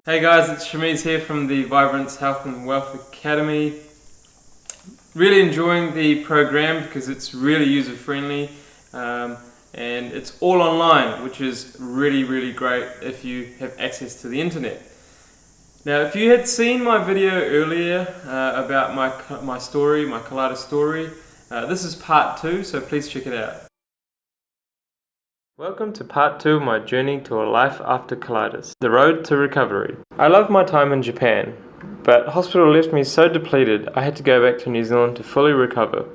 Hey guys, it's Shamiz here from the VibrantHealth and Wealth Academy. Really enjoying the program because it's really user friendly and it's all online, which is really great if you have access to the internet. Now, if you had seen my video earlier about my story, my colitis story, this is part 2, so please check it out. Welcome to part 2 of my journey to a life after colitis, the road to recovery. I love my time in Japan, but hospital left me so depleted I had to go back to New Zealand to fully recover.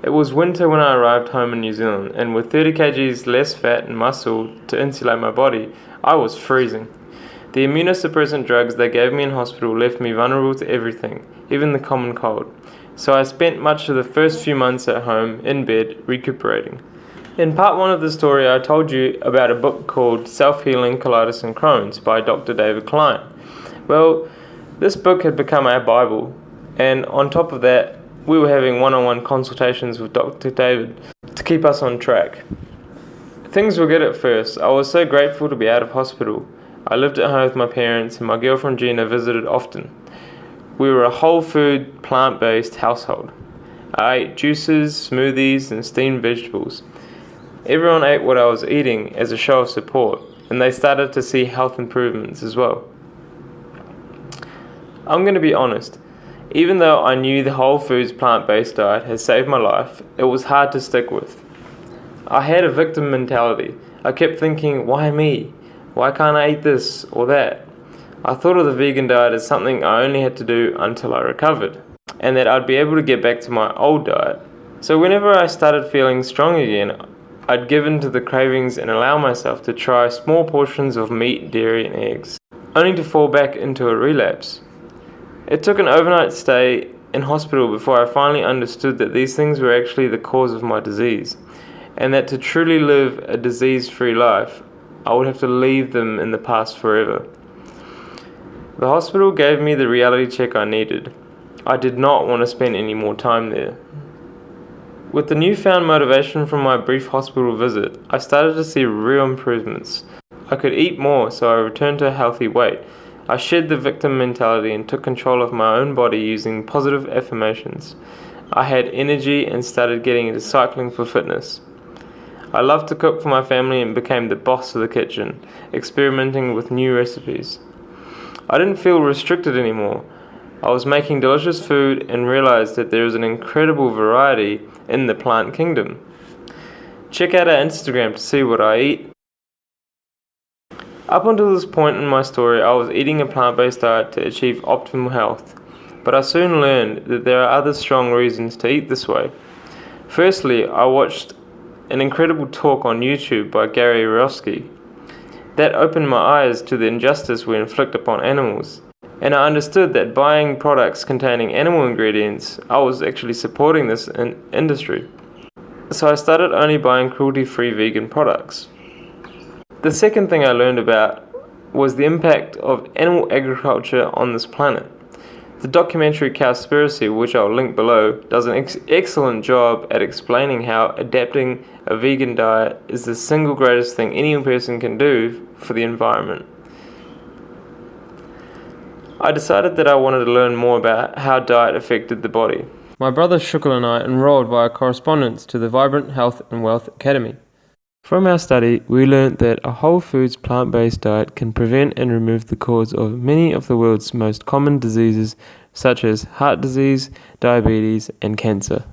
It was winter when I arrived home in New Zealand, and with 30 kgs less fat and muscle to insulate my body, I was freezing. The immunosuppressant drugs they gave me in hospital left me vulnerable to everything, even the common cold. So I spent much of the first few months at home, in bed, recuperating. In part 1 of the story, I told you about a book called Self-Healing Colitis and Crohn's by Dr. David Klein. Well, this book had become our Bible, and on top of that, we were having one-on-one consultations with Dr. David to keep us on track. Things were good at first. I was so grateful to be out of hospital. I lived at home with my parents, and my girlfriend Gina visited often. We were a whole food, plant-based household. I ate juices, smoothies, and steamed vegetables. Everyone ate what I was eating as a show of support, and they started to see health improvements as well. I'm going to be honest, even though I knew the whole foods plant-based diet has saved my life, it was hard to stick with. I had a victim mentality. I kept thinking, why me? Why can't I eat this or that? I thought of the vegan diet as something I only had to do until I recovered, and that I'd be able to get back to my old diet. So whenever I started feeling strong again, I'd give in to the cravings and allow myself to try small portions of meat, dairy and eggs, only to fall back into a relapse. It took an overnight stay in hospital before I finally understood that these things were actually the cause of my disease, and that to truly live a disease-free life, I would have to leave them in the past forever. The hospital gave me the reality check I needed. I did not want to spend any more time there. With the newfound motivation from my brief hospital visit, I started to see real improvements. I could eat more, so I returned to a healthy weight. I shed the victim mentality and took control of my own body using positive affirmations. I had energy and started getting into cycling for fitness. I loved to cook for my family and became the boss of the kitchen, experimenting with new recipes. I didn't feel restricted anymore. I was making delicious food and realized that there is an incredible variety in the plant kingdom. Check out our Instagram to see what I eat. Up until this point in my story, I was eating a plant-based diet to achieve optimal health, but I soon learned that there are other strong reasons to eat this way. Firstly, I watched an incredible talk on YouTube by Gary Rosky. That opened my eyes to the injustice we inflict upon animals. And I understood that buying products containing animal ingredients, I was actually supporting this industry. So I started only buying cruelty-free vegan products. The second thing I learned about was the impact of animal agriculture on this planet. The documentary Cowspiracy, which I'll link below, does an excellent job at explaining how adapting a vegan diet is the single greatest thing any person can do for the environment. I decided that I wanted to learn more about how diet affected the body. My brother Shukla and I enrolled via correspondence to the Vibrant Health and Wealth Academy. From our study, we learned that a whole foods plant-based diet can prevent and remove the cause of many of the world's most common diseases such as heart disease, diabetes and cancer.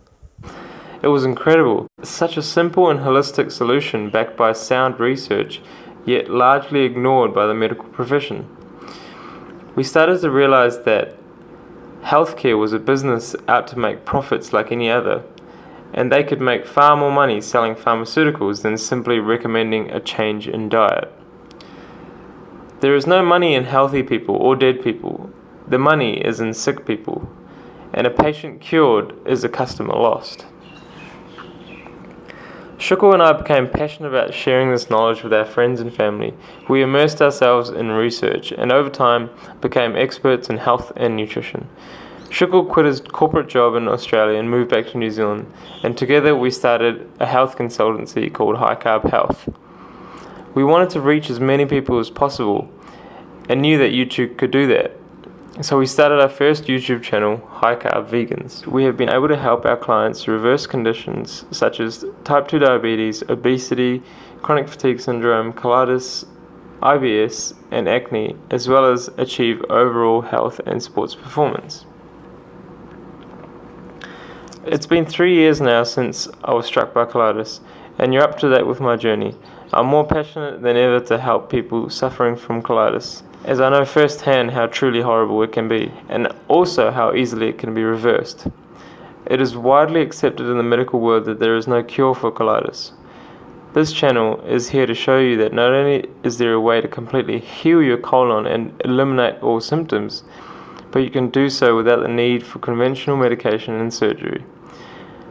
It was incredible. Such a simple and holistic solution backed by sound research, yet largely ignored by the medical profession. We started to realize that healthcare was a business out to make profits like any other, and they could make far more money selling pharmaceuticals than simply recommending a change in diet. There is no money in healthy people or dead people. The money is in sick people, and a patient cured is a customer lost. Shukla and I became passionate about sharing this knowledge with our friends and family. We immersed ourselves in research and over time became experts in health and nutrition. Shukla quit his corporate job in Australia and moved back to New Zealand, and together we started a health consultancy called High Carb Health. We wanted to reach as many people as possible and knew that YouTube could do that. So we started our first YouTube channel, High Carb Vegans. We have been able to help our clients reverse conditions such as type 2 diabetes, obesity, chronic fatigue syndrome, colitis, IBS, and acne, as well as achieve overall health and sports performance. It's been 3 years now since I was struck by colitis, and you're up to date with my journey. I'm more passionate than ever to help people suffering from colitis, as I know firsthand how truly horrible it can be, and also how easily it can be reversed. It is widely accepted in the medical world that there is no cure for colitis. This channel is here to show you that not only is there a way to completely heal your colon and eliminate all symptoms, but you can do so without the need for conventional medication and surgery.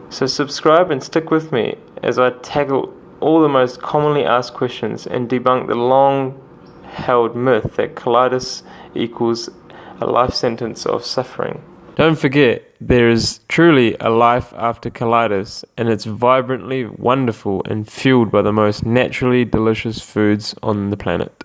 So subscribe and stick with me as I tackle all the most commonly asked questions and debunk the long-held myth that colitis equals a life sentence of suffering. Don't forget, there is truly a life after colitis, and it's vibrantly wonderful and fueled by the most naturally delicious foods on the planet.